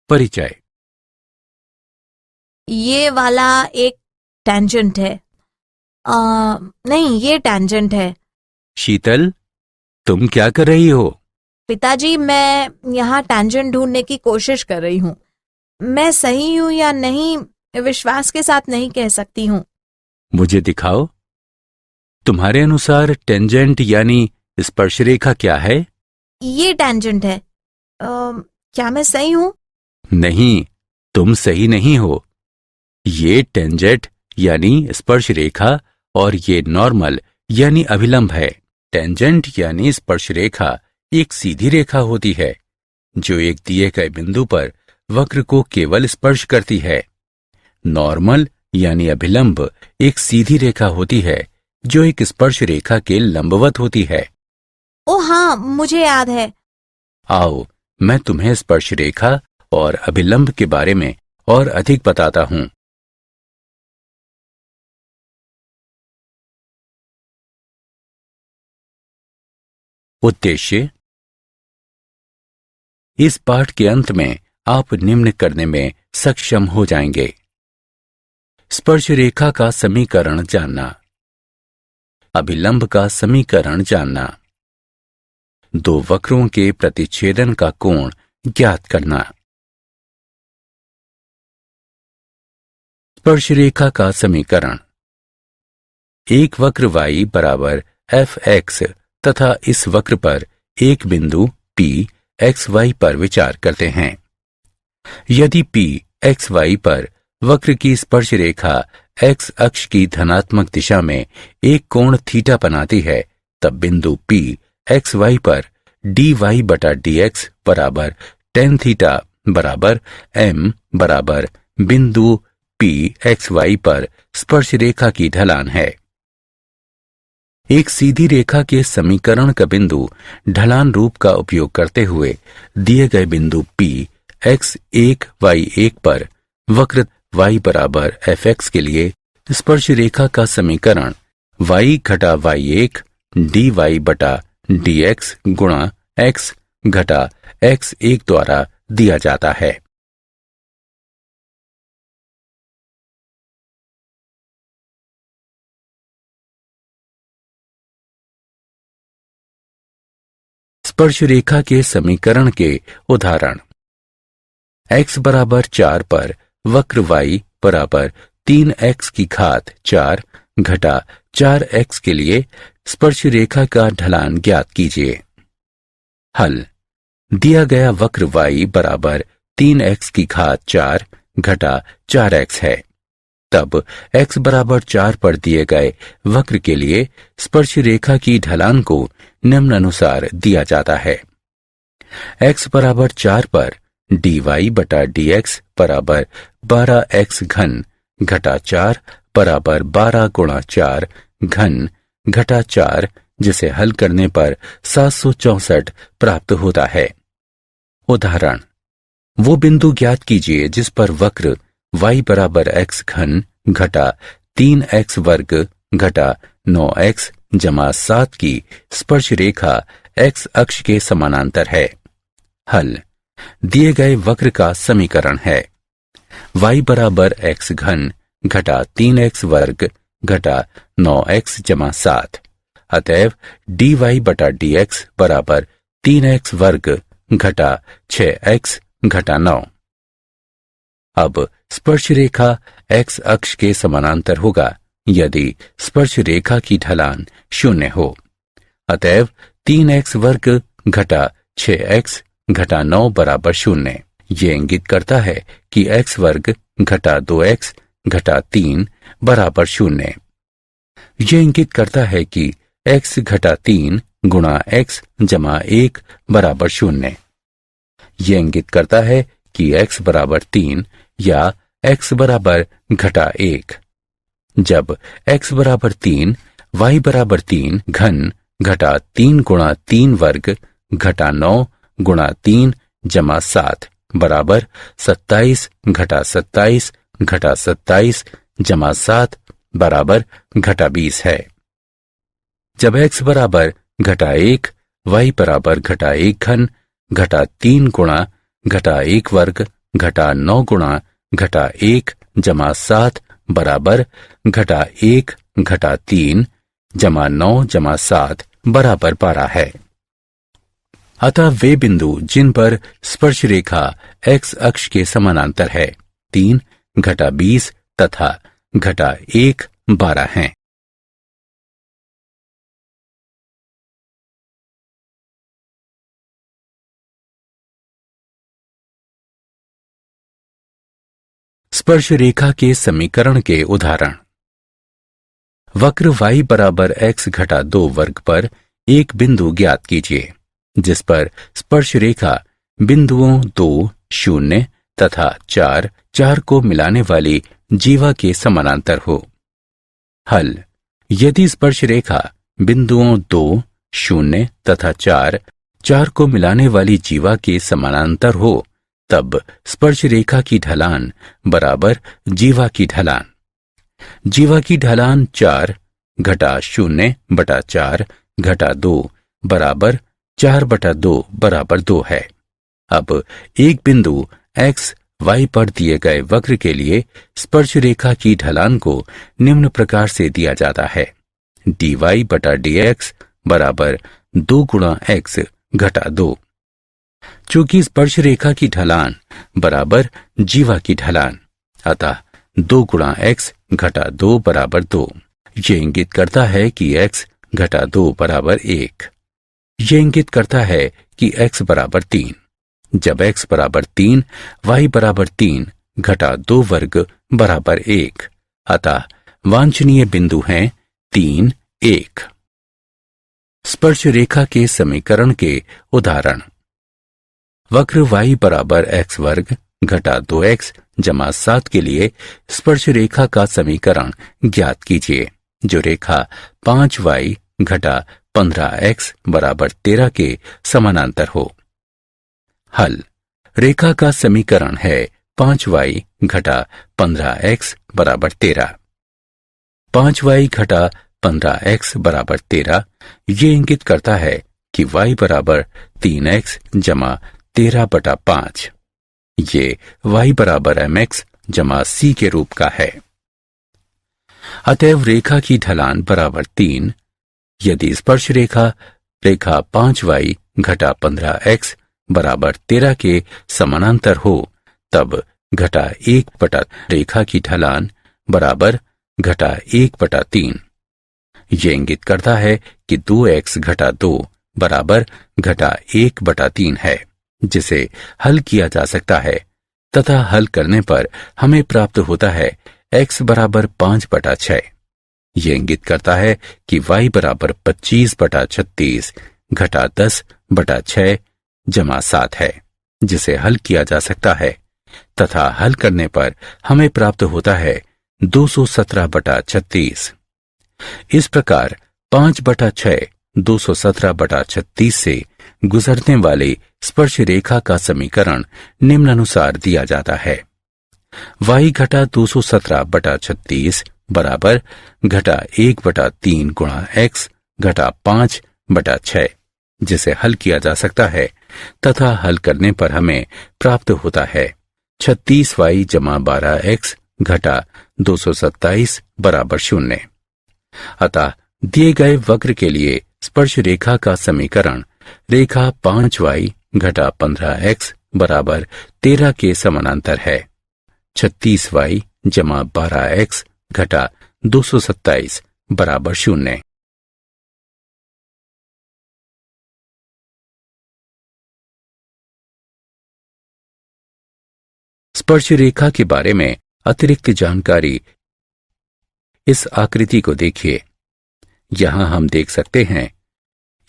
परिचय। ये वाला एक टेंजेंट है। नहीं, ये टेंजेंट है। शीतल, तुम क्या कर रही हो? पिताजी, मैं यहाँ टेंजेंट ढूंढने की कोशिश कर रही हूँ। मैं सही हूँ या नहीं, विश्वास के साथ नहीं कह सकती हूँ। मुझे दिखाओ। तुम्हारे अनुसार टेंजेंट यानी स्पर्शरेखा क्या है? ये टेंजेंट है। क्या मैं सही हूँ? नहीं, तुम सही नहीं हो। ये टेंजेंट यानी स्पर्शरेखा और ये नॉर्मल यानी अभिलंब है। टेंजेंट यानी स्पर्शरेखा एक सीधी रेखा होती है जो एक दिए गए बिंदु पर वक्र को केवल स्पर्श करती है। नॉर्मल यानी अभिलंब एक सीधी रेखा होती है जो एक स्पर्श रेखा के लंबवत होती है। ओ हाँ, मुझे याद है। आओ, मैं तुम्हें स्पर्श रेखा और अभिलंब के बारे में और अधिक बताता हूं। उद्देश्य। इस पाठ के अंत में आप निम्न करने में सक्षम हो जाएंगे। स्पर्श रेखा का समीकरण जानना, अभिलंब का समीकरण जानना, दो वक्रों के प्रतिच्छेदन का कोण ज्ञात करना। स्पर्श रेखा का समीकरण। एक वक्र y बराबर fx तथा इस वक्र पर एक बिंदु P xy पर विचार करते हैं। यदि P xy पर वक्र की स्पर्श रेखा x अक्ष की धनात्मक दिशा में एक कोण थीटा बनाती है, तब बिंदु P xy पर dy बटा dx बराबर tan थीटा बराबर m बराबर बिंदु P xy पर स्पर्श रेखा की ढलान है। एक सीधी रेखा के समीकरण का बिंदु ढलान रूप का उपयोग करते हुए दिए गए बिंदु P x1 y1 पर वक्र y बराबर fx के लिए स्पर्श रेखा का समीकरण y घटा y1 dy बटा dx गुणा x घटा x1 द्वारा दिया जाता है। स्पर्श रेखा के समीकरण के उदाहरण। x बराबर 4 पर वक्र y बराबर 3x की घात 4 घटा 4x के लिए स्पर्श रेखा का ढलान ज्ञात कीजिए। हल। दिया गया वक्र y बराबर 3x की घात 4 घटा 4x है। तब x बराबर 4 पर दिए गए वक्र के लिए स्पर्श रेखा की ढलान को निम्नानुसार दिया जाता है। x बराबर 4 पर dy बटा dx बराबर 12x घन घटा 4 बराबर 12 गुणा 4 घन घटा 4, जिसे हल करने पर 764 प्राप्त होता है। उदाहरण। वो बिंदु ज्ञात कीजिए जिस पर वक्र y बराबर x घन घटा 3x वर्ग घटा 9x जमा 7 की स्पर्श रेखा x अक्ष के समानांतर है। हल। दिए गए वक्र का समीकरण है y बराबर x घन घटा 3x वर्ग घटा 9x जमा 7। अतएव dy बटा dx बराबर 3x वर्ग घटा 6x घटा 9। अब स्पर्श रेखा x अक्ष के समानांतर होगा यदि स्पर्श रेखा की ढलान 0 हो। अतएव 3x वर्ग घटा 6x घटा 9 बराबर 0। ये इंगित करता है कि x वर्ग घटा 2x घटा 3 बराबर 0। ये इंगित करता है कि x घटा 3 गुणा x जमा 1 बराबर 0। ये इंगित करता है कि x बराबर 3 या x बराबर घटा 1। जब x बराबर 3 y बराबर 3 घन घटा 3 गुणा 3 वर्ग घटा 9 गुणा 3 जमा 7 बराबर 27 घटा 27 घटा 27 जमा 7 बराबर घटा 20 है। जब x बराबर घटा 1 y बराबर घटा 1 घन घटा 3 गुणा घटा 1 वर्ग घटा 9 गुणा घटा 1 जमा 7 बराबर घटा 1 घटा 3 जमा 9 जमा 7 बराबर 12 है। अतः वे बिंदु जिन पर स्पर्श रेखा एक्स अक्ष के समानांतर है 3 घटा 20 तथा घटा 1 12 हैं। स्पर्श रेखा के समीकरण के उदाहरण। वक्र y बराबर x घटा 2 वर्ग पर एक बिंदु ज्ञात कीजिए जिस पर स्पर्श रेखा बिंदुओं 2, 0 तथा 4 को मिलाने वाली जीवा के समानांतर हो। हल। यदि स्पर्श रेखा बिंदुओं 2, 0 तथा 4 को मिलाने वाली जीवा के समानांतर हो तब स्पर्श रेखा की ढलान बराबर जीवा की ढलान। जीवा की ढलान 4 घटा 0 बटा 4 घटा 2 बराबर 4 बटा 2 बराबर 2 है। अब एक बिंदु x y पर दिए गए वक्र के लिए स्पर्श रेखा की ढलान को निम्न प्रकार से दिया जाता है dy बटा dx बराबर 2 गुणा x घटा 2। चूंकि स्पर्श रेखा की ढलान बराबर जीवा की ढलान अतः 2 गुणा x घटा 2 बराबर 2। ये इंगित करता है कि x घटा 2 बराबर 1। ये इंगित करता है कि x बराबर 3। जब x बराबर 3 y बराबर 3 घटा 2 वर्ग बराबर 1 अतः वांछनीय बिंदु हैं 3, 1। स्पर्श रेखा के समीकरण के उदाहरण। वक्र y बराबर x वर्ग घटा 2x जमा 7 के लिए स्पर्श रेखा का समीकरण ज्ञात कीजिए जो रेखा 5y घटा 15x बराबर 13 के समानांतर हो। हल। रेखा का समीकरण है 5y घटा 15x बराबर 13। 5y घटा 15x बराबर 13 ये इंगित करता है कि y बराबर 3x जमा 13 बटा 5। ये y बराबर mx जमा c के रूप का है। अतएव रेखा की ढलान बराबर 3। यदि स्पर्श रेखा 5y घटा 15x बराबर 13 के समानांतर हो तब घटा 1 बटा रेखा की ढलान बराबर घटा 1 बटा 3। ये इंगित करता है कि 2x घटा 2 बराबर घटा 1 बटा 3 है जिसे हल किया जा सकता है तथा हल करने पर हमें प्राप्त होता है x बराबर 5 बटा 6। ये इंगित करता है कि y बराबर 25 बटा 36 घटा 10 बटा 6 जमा 7 है जिसे हल किया जा सकता है तथा हल करने पर हमें प्राप्त होता है 217 बटा 36। इस प्रकार 5 बटा 6 217 बटा 36 से गुजरने वाले स्पर्श रेखा का समीकरण निम्नानुसार दिया जाता है y घटा 217 बटा 36 बराबर घटा 1 बटा 3 गुणा x घटा 5 बटा 6 जिसे हल किया जा सकता है तथा हल करने पर हमें प्राप्त होता है 36y जमा 12x घटा 227 बराबर 0। अतः दिए गए वक्र के लिए स्पर्श रेखा का समीकरण रेखा 5y घटा 15x बराबर 13 के समानांतर है 36y जमा 12x घटा 227 बराबर 0। स्पर्श रेखा के बारे में अतिरिक्त जानकारी इस आकृति को देखिए। यहां हम देख सकते हैं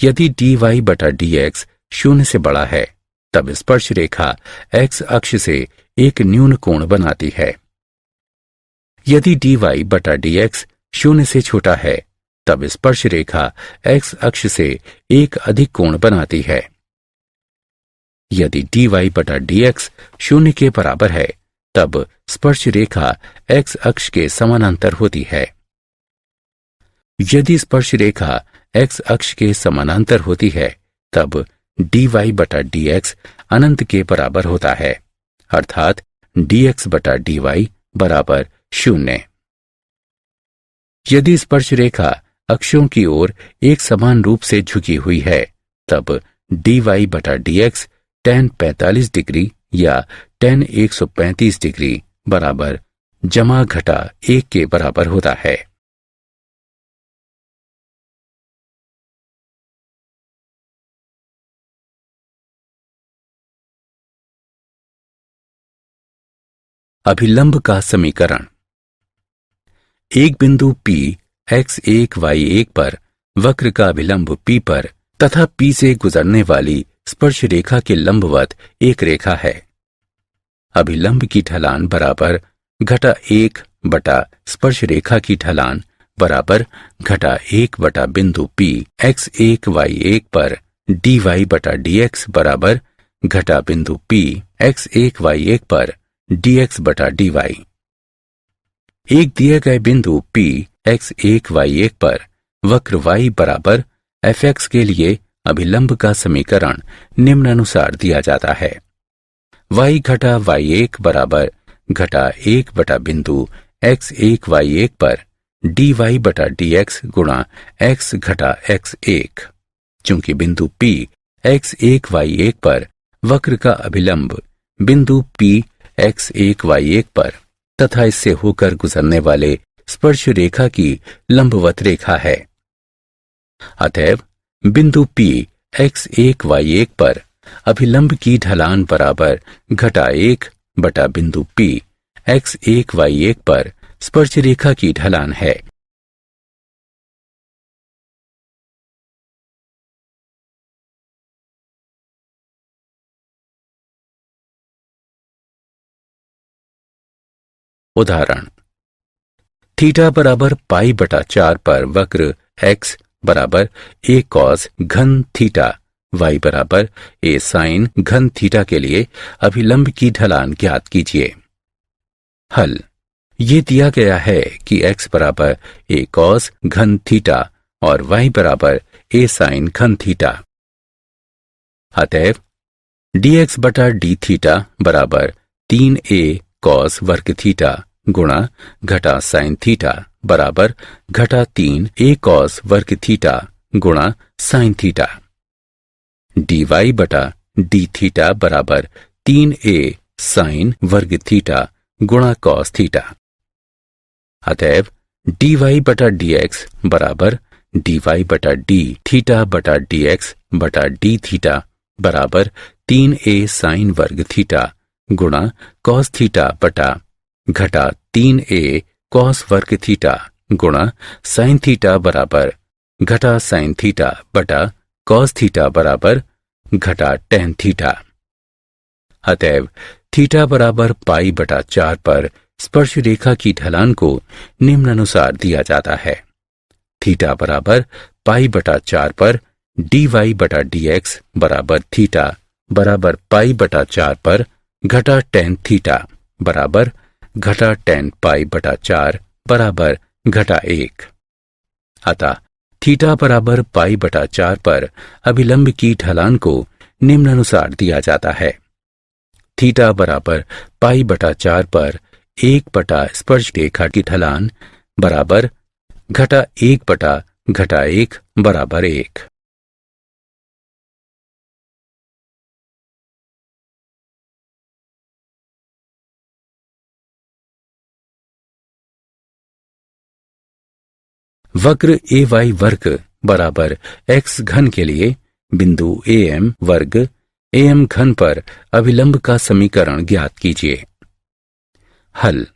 यदि dy बटा dx 0 से बड़ा है तब स्पर्श रेखा x अक्ष से एक न्यून कोण बनाती है। यदि dy बटा dx 0 से छोटा है तब स्पर्श रेखा x अक्ष से एक अधिक कोण बनाती है। यदि dy बटा dx 0 के बराबर है तब स्पर्श रेखा x अक्ष के समानांतर होती है। यदि स्पर्श रेखा x अक्ष के समानांतर होती है तब dy बटा dx अनंत के बराबर होता है अर्थात dx बटा dy बराबर 0। यदि स्पर्श रेखा अक्षों की ओर एक समान रूप से झुकी हुई है तब dy बटा dx tan 45 डिग्री या tan 135 डिग्री बराबर जमा घटा 1 के बराबर होता है। अभिलंब का समीकरण। एक बिंदु P x1 y1 पर वक्र का अभिलंब P पर तथा P से गुजरने वाली स्पर्श रेखा के लंबवत एक रेखा है। अभिलंब की ढलान बराबर घटा 1 बटा स्पर्श रेखा की ढलान बराबर घटा 1 बटा बिंदु P x1 y1 पर dy बटा dx बराबर घटा बिंदु P x1 y1 पर dx बटा dy। एक दिए गए बिंदु P x1 y1 पर वक्र y बराबर fx के लिए अभिलंब का समीकरण निम्नानुसार दिया जाता है। y घटा y1 बराबर घटा 1 बटा बिंदु x1 y1 पर dy बटा dx गुणा x घटा x1। चूंकि बिंदु P x1 y1 पर वक्र का अभिलंब बिंदु P x1 y1 पर तथा इससे होकर गुजरने वाले स्पर्श रेखा की लंबवत रेखा है, अतएव बिंदु P x1 y1 पर अभिलंब की ढलान बराबर घटा 1 बटा बिंदु P x1 y1 पर स्पर्श रेखा की ढलान है। उदाहरण। थीटा बराबर पाई बटा 4 पर वक्र x बराबर a cos घन थीटा y बराबर a sin घन थीटा के लिए अभिलंब की ढलान ज्ञात कीजिए। हल। ये दिया गया है कि x बराबर a cos घन थीटा और y बराबर a sin घन थीटा। अतएव dx बटा d थीटा बराबर 3a cos वर्ग थीटा गुणा घटा साइन थीटा बराबर घटा 3a cos वर्ग थीटा गुणा साइन थीटा। dy बटा d थीटा बराबर 3a साइन वर्ग थीटा गुणा cos थीटा। अतएव dy बटा dx बराबर dy बटा d थीटा बटा dx बटा d थीटा बराबर 3a साइन वर्ग थीटा गुणा cos थीटा बटा घटा 3a cos वर्ग थीटा गुणा साइन थीटा बराबर घटा साइन थीटा बटा cos थीटा बराबर घटा tan थीटा। अतएव थीटा बराबर पाई बटा 4 पर स्पर्श रेखा की ढलान को निम्नानुसार दिया जाता है। थीटा बराबर पाई बटा 4 पर dy बटा dx बराबर थीटा बराबर पाई बटा 4 पर घटा tan थीटा बराबर घटा tan पाई बटा 4 बराबर घटा 1। अतः थीटा बराबर पाई बटा 4 पर अभिलंब की ढलान को निम्नानुसार दिया जाता है। थीटा बराबर पाई बटा 4 पर 1 बटा स्पर्श रेखा की ढलान बराबर घटा 1 बटा घटा 1 बराबर 1। वक्र ay वर्ग बराबर x घन के लिए बिंदु am वर्ग am घन पर अभिलंब का समीकरण ज्ञात कीजिए। हल।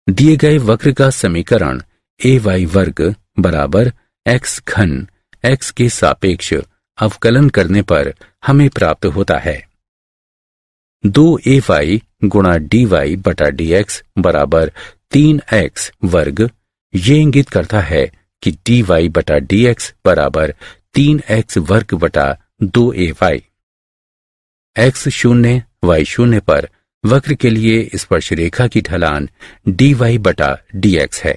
दिए गए वक्र का समीकरण ay वर्ग बराबर x घन x के सापेक्ष अवकलन करने पर हमें प्राप्त होता है 2ay गुणा dy बटा dx बराबर 3x वर्ग। ये इंगित करता है कि dy बटा dx बराबर 3x वर्ग बटा 2ay। x शून्य y शून्य पर वक्र के लिए स्पर्श रेखा की ढलान dy बटा dx है।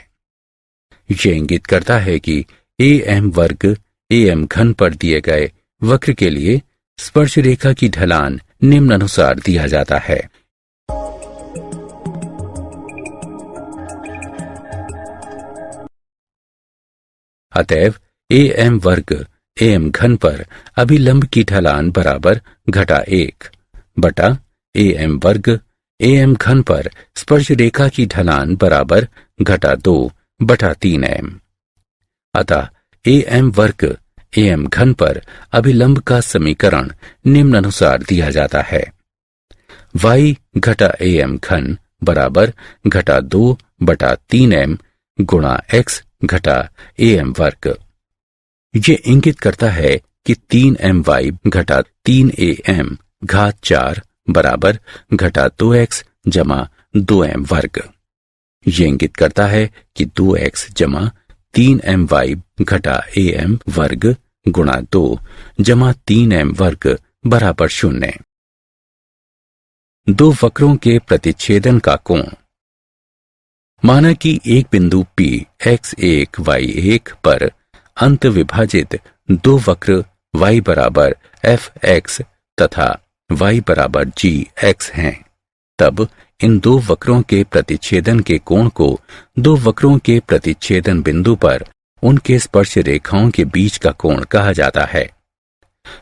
ये इंगित करता है कि am वर्ग am घन पर दिए गए वक्र के लिए स्पर्श रेखा की ढलान निम्नानुसार दिया जाता है। अतएव am वर्ग am घन पर अभिलंब की ढलान बराबर घटा 1 बटा am वर्ग am घन पर स्पर्श रेखा की ढलान बराबर घटा 2 बटा 3am। अतः am वर्ग am घन पर अभिलंब का समीकरण निम्नानुसार दिया जाता है। y घटा am घन बराबर घटा 2 बटा 3m गुणा x घटा am वर्ग। ये इंगित करता है कि 3my घटा 3am घात 4 बराबर घटा 2x जमा 2m वर्ग। ये इंगित करता है कि 2x जमा 3my घटा am वर्ग गुणा 2 जमा 3m वर्ग बराबर 0। दो वक्रों के प्रतिच्छेदन का कोण। माना कि एक बिंदु P x1 y1 पर अंत विभाजित दो वक्र y बराबर fx तथा y बराबर gx हैं। तब इन दो वक्रों के प्रतिच्छेदन के कोण को दो वक्रों के प्रतिच्छेदन बिंदु पर उनके स्पर्श रेखाओं के बीच का कोण कहा जाता है।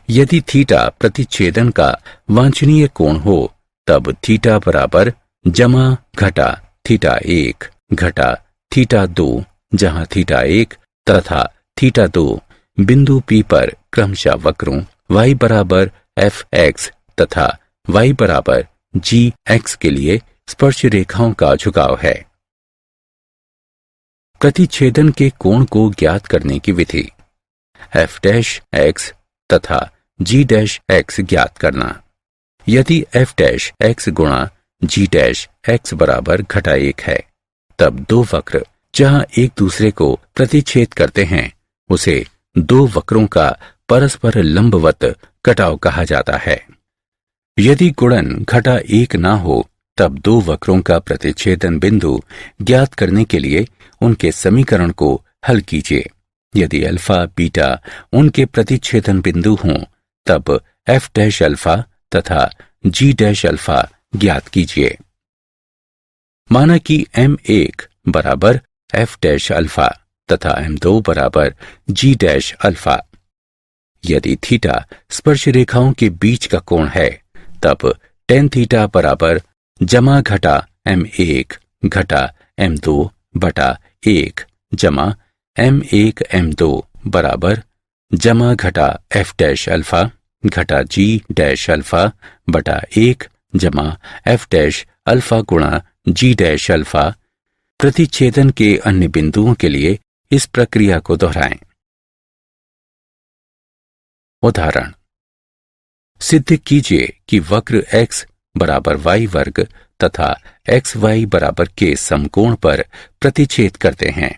यदि थीटा प्रतिच्छेदन का वांछनीय कोण हो तब थीटा बराबर जमा घटा थीटा 1 घटा थीटा 2 जहां थीटा 1 तथा थीटा 2 बिंदु P पर क्रमशः वक्रों y बराबर fx तथा y बराबर gx के लिए स्पर्श रेखाओं का झुकाव है। प्रतिच्छेदन के कोण को ज्ञात करने की विधि। f डैश x तथा g डैश x ज्ञात करना। यदि f डैश x गुणा g डैश x बराबर घटा 1 है तब दो वक्र जहां एक दूसरे को प्रतिच्छेद करते हैं उसे दो वक्रों का परस्पर लंबवत कटाव कहा जाता है। यदि गुणन घटा 1 ना हो तब दो वक्रों का प्रतिच्छेदन बिंदु ज्ञात करने के लिए उनके समीकरण को हल कीजिए। यदि अल्फा बीटा उनके प्रतिच्छेदन बिंदु हों तब f डैश अल्फा तथा g डैश अल्फा ज्ञात कीजिए। माना कि m1 बराबर f डैश अल्फा तथा m2 बराबर g डैश अल्फा। यदि थीटा स्पर्श रेखाओं के बीच का कोण है तब tan थीटा बराबर जमा घटा m1 घटा m2 बटा 1 जमा m1 m2 बराबर जमा घटा f डैश अल्फा घटा g डैश अल्फा बटा 1 जमा f डैश अल्फा गुणा g डैश अल्फा। प्रतिच्छेदन के अन्य बिंदुओं के लिए इस प्रक्रिया को दोहराएं। उदाहरण। सिद्ध कीजिए कि वक्र x बराबर y वर्ग तथा xy बराबर के समकोण पर प्रतिच्छेद करते हैं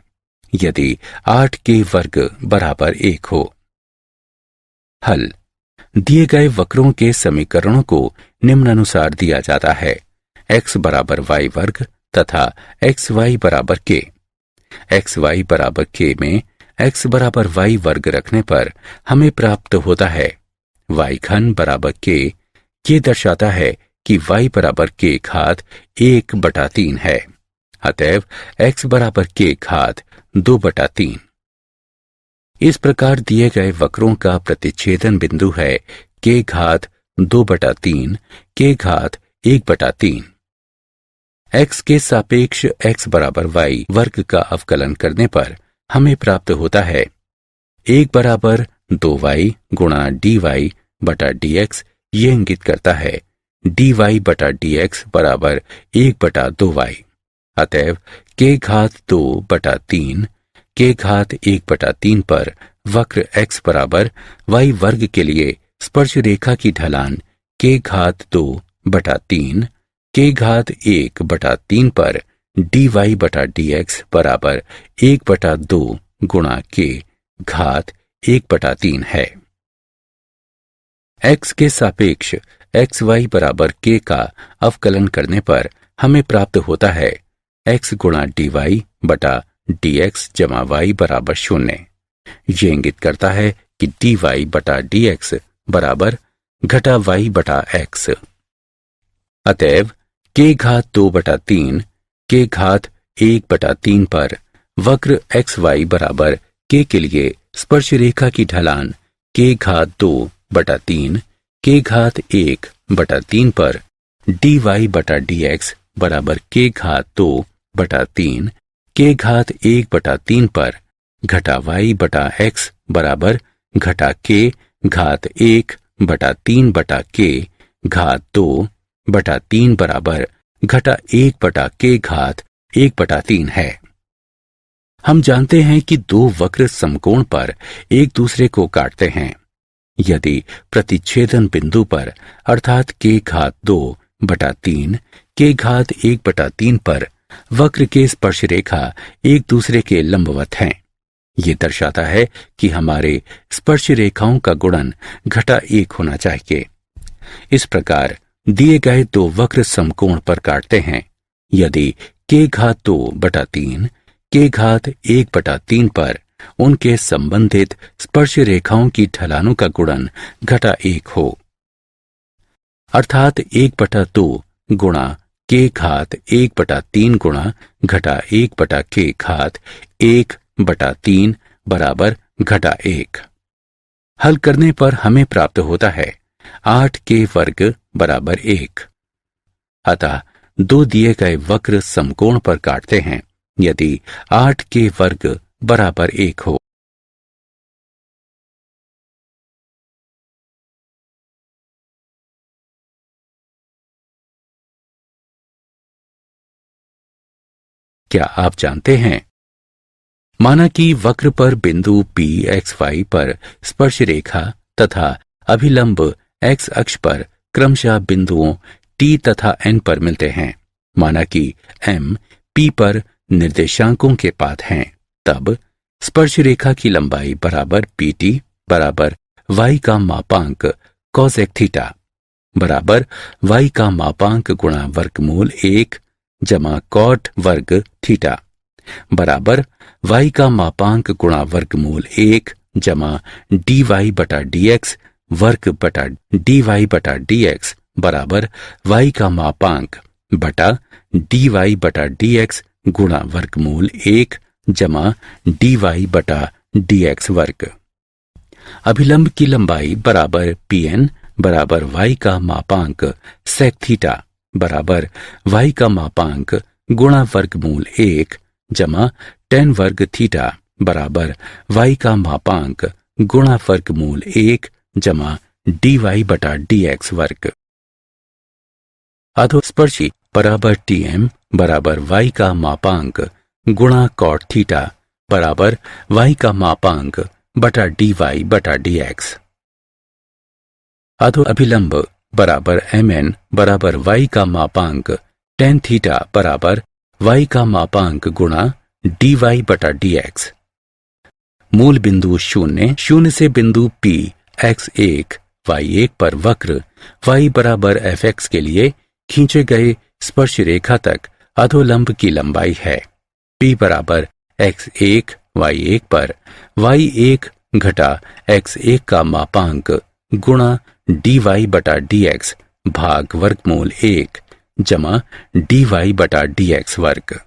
यदि 8k वर्ग बराबर 1 हो। हल। दिए गए वक्रों के समीकरणों को निम्नानुसार दिया जाता है। x बराबर y वर्ग तथा xy बराबर k। xy बराबर k में x बराबर y वर्ग रखने पर हमें प्राप्त होता है y घन बराबर k। ये दर्शाता है कि y बराबर k घात 1 बटा 3 है। अतएव x बराबर k घात 2 बटा 3। इस प्रकार दिए गए वक्रों का प्रतिच्छेदन बिंदु है k घात 2 बटा 3 k घात 1 बटा 3। x के सापेक्ष x बराबर y वर्ग का अवकलन करने पर हमें प्राप्त होता है 1 बराबर 2y गुणा dy बटा dx। ये इंगित करता है dy बटा dx बराबर 1 बटा 2y। अतएव k घात 2 बटा 3 k घात 1 बटा 3 पर वक्र x बराबर y वर्ग के लिए स्पर्श रेखा की ढलान k घात 2 बटा 3 k घात 1 बटा 3 पर dy बटा dx बराबर 1 बटा 2 गुणा k घात 1 बटा 3 है। x के सापेक्ष xy बराबर k का अवकलन करने पर हमें प्राप्त होता है x गुणा dy बटा dx जमा y बराबर 0। ये इंगित करता है कि dy बटा dx बराबर घटा y बटा x। अतएव k घात 2 बटा 3 k घात 1 बटा 3 पर वक्र xy बराबर के के लिए स्पर्श रेखा की ढलान के घात 2/3 के घात 1/3 पर dy बटा dx बराबर के घात 2/3 के घात 1/3 पर घटा y बटा x बराबर घटा के घात 1/3 बटा के घात 2/3 बराबर घटा 1 बटा के घात 1/3 है। हम जानते हैं कि दो वक्र समकोण पर एक दूसरे को काटते हैं। यदि प्रतिच्छेदन बिंदु पर अर्थात के घात 2/3 के घात 1/3 पर वक्र के स्पर्श रेखा एक दूसरे के लंबवत हैं, ये दर्शाता है कि हमारे स्पर्श रेखाओं का गुणन घटा 1 होना चाहिए। इस प्रकार दिए गए दो वक्र समकोण पर काटते हैं। यदि के घात 2/3 के घात 1/3 पर उनके संबंधित स्पर्श रेखाओं की ढलानों का गुणन घटा 1 हो, अर्थात 1/2 गुणा के घात 1/3 गुणा घटा 1 बटा के घात 1/3 बराबर घटा 1। हल करने पर हमें प्राप्त होता है 8 के वर्ग बराबर 1। अतः दो दिए गए वक्र समकोण पर काटते हैं यदि 8 के वर्ग बराबर 1 हो। क्या आप जानते हैं, माना कि वक्र पर बिंदु P XY पर स्पर्श रेखा तथा अभिलंब x अक्ष पर क्रमशः बिंदुओं T तथा N पर मिलते हैं। माना कि M P पर निर्देशांकों के पात हैं, तब स्पर्श रेखा की लंबाई बराबर PT बराबर y का मापांक cosec थीटा बराबर y का मापांक गुणा वर्गमूल 1 जमा cot वर्ग थीटा बराबर y का मापांक गुणा वर्गमूल 1 जमा dy बटा dx वर्ग बटा dy बटा dx बराबर y का मापांक बटा dy बटा dx गुणा वर्गमूल 1 जमा dy बटा dx वर्ग। अभिलंब की लंबाई बराबर pn बराबर y का मापांक sec थीटा बराबर y का मापांक गुणा वर्गमूल 1 जमा tan वर्ग थीटा बराबर y का मापांक गुणा वर्गमूल 1 जमा dy बटा dx वर्ग। अधोस्पर्शी बराबर tm बराबर y का मापांक गुणा cot थीटा बराबर y का मापांक बटा dy बटा dx। अधो अभिलंब बराबर mn बराबर y का मापांक tan थीटा बराबर y का मापांक गुणा dy बटा dx। मूल बिंदु 0 से बिंदु P x1 y1 पर वक्र y बराबर fx के लिए खींचे गए स्पर्श रेखा तक अधोलंब की लंबाई है। P बराबर x1 y1 पर y1 घटा x1 का मापांक गुणा dy बटा dx भाग वर्गमूल 1 जमा dy बटा dx वर्ग।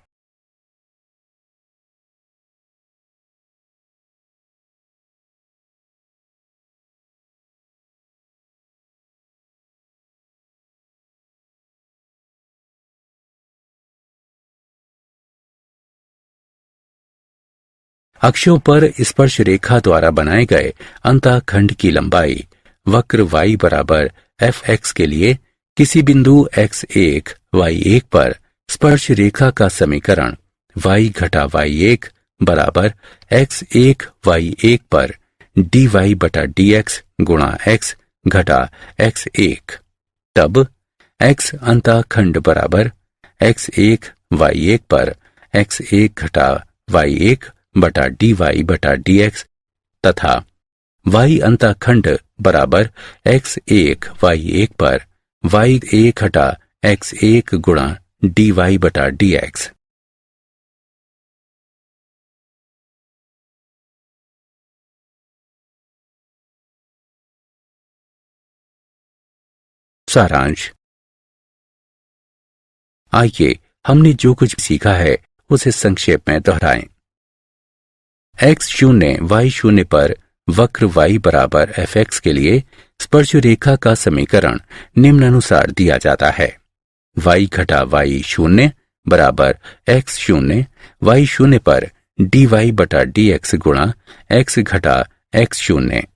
अक्षों पर स्पर्श रेखा द्वारा बनाए गए अंतःखंड की लंबाई वक्र y बराबर fx के लिए किसी बिंदु x1 y1 पर स्पर्श रेखा का समीकरण y घटा y1 बराबर x1 y1 पर dy बटा dx गुणा x घटा x1। तब x अंतःखंड बराबर x1 y1 पर x1 घटा y1 बटा dy बटा dx तथा y अंतःखंड बराबर x1 y1 पर y1 घटा x1 गुणा dy बटा dx। सारांश। आइए हमने जो कुछ सीखा है उसे संक्षेप में दोहराएं। x शून्य y शून्य पर वक्र y बराबर fx के लिए स्पर्श रेखा का समीकरण निम्नानुसार दिया जाता है। y घटा y शून्य बराबर x शून्य y शून्य पर dy बटा dx गुणा x घटा x शून्य।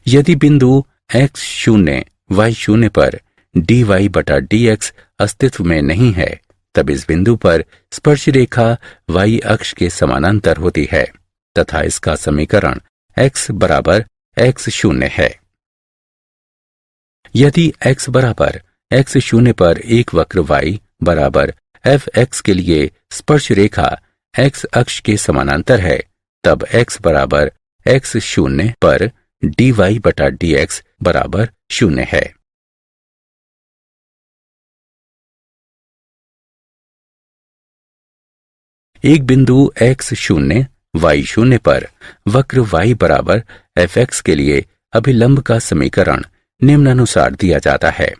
यदि बिंदु x शून्य y शून्य पर dy बटा dx अस्तित्व में नहीं है, तब इस बिंदु पर स्पर्श रेखा y अक्ष के समानांतर होती है तथा इसका समीकरण x बराबर x शून्य है। यदि x बराबर x शून्य पर एक वक्र y बराबर fx के लिए स्पर्श रेखा x अक्ष के समानांतर है, तब x बराबर x शून्य पर dy बटा dx बराबर शून्य है। एक बिंदु x शून्य y शून्य पर वक्र y बराबर fx के लिए अभिलंब का समीकरण निम्नानुसार दिया जाता है।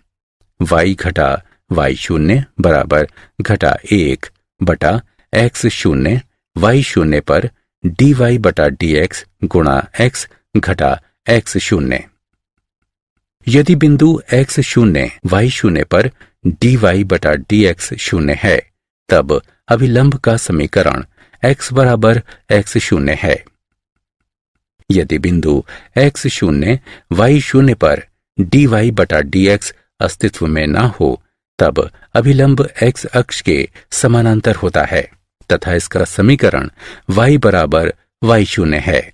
y घटा y शून्य बराबर घटा 1 बटा x शून्य y शून्य पर dy बटा dx गुणा x घटा x शून्य। यदि बिंदु x शून्य y शून्य पर dy बटा dx शून्य है, तब अभिलंब का समीकरण x बराबर x शून्य है। यदि बिंदु x शून्य y शून्य पर dy बटा dx अस्तित्व में न हो, तब अभिलंब x अक्ष के समानांतर होता है तथा इसका समीकरण y बराबर y शून्य है।